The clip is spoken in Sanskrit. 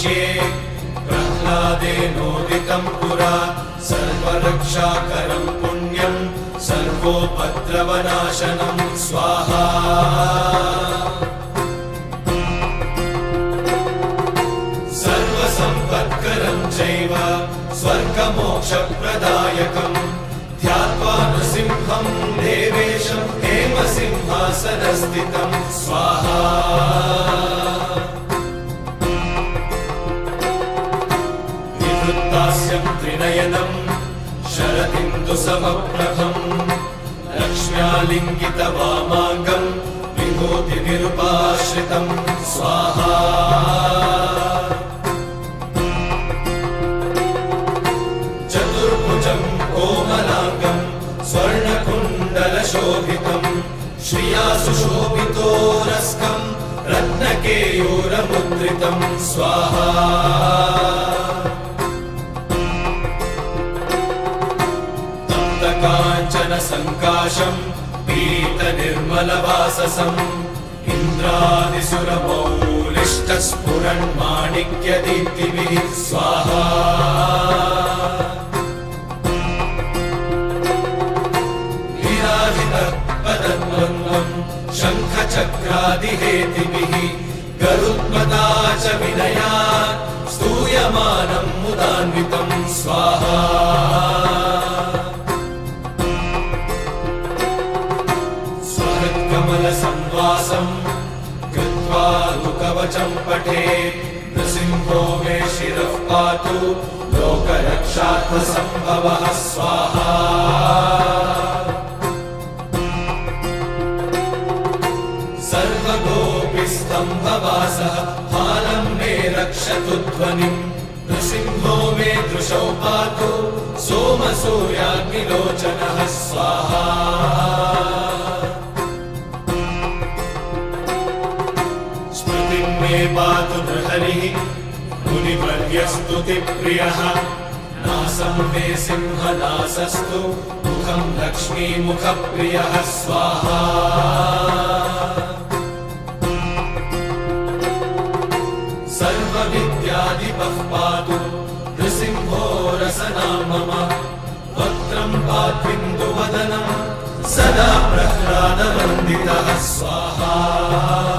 वक्ष्ये प्रह्लादेनोदितं पुरा सर्वरक्षाकरं पुण्यं सर्वोपद्रवनाशनं स्वाहा सर्वसम्पत्करं चैव स्वर्गमोक्षप्रदायकं ध्यात्वा नृसिंहं देवेशं हेमसिंहासनस्थितं स्वाहा विवृत्तास्यं त्रिनयनं शरदिन्दुसमप्रभं लक्ष्म्यालिङ्गितवामाङ्गं विभूतिनिरुपाश्रितं स्वाहा चतुर्भुजं कोमलाङ्गं स्वर्णकुण्डलशोभितं श्रिया सुशोभितोरस्कं रत्नकेयूरमुद्रितं स्वाहा काञ्चनसङ्काशं पीतनिर्मलवाससं इन्द्रादिसुरमौलिष्टस्फुरन्माणिक्यदीप्तिभिः स्वाहा लीलाधितपदद्वन्द्वं शङ्खचक्रादिहेतिभिः गरुत्मता च विनयात् स्तूयमानं मुदान्वितं स्वाहा कमलसंवासं कृत्वा लुकवचं पठेत् नृसिंहो मे शिरः पातु लोकरक्षार्थसम्भवः स्वाहा सर्वगोपिस्तम्भवासः फालं मे रक्षतु ध्वनिं नृसिंहो मे दृशौ पातु सोमसूर्याग्निलोचनः स्वाहा मे पातु नृहरिः मुनिवर्यस्तुतिप्रियः नासं मे सिंहनासस्तु मुखं लक्ष्मीमुखप्रियः स्वाहा सर्वविद्याधिपः पातु नृसिंहो रसनां मम वक्त्रं पात्विन्दुवदनं सदा प्रह्लादवन्दितः स्वाहा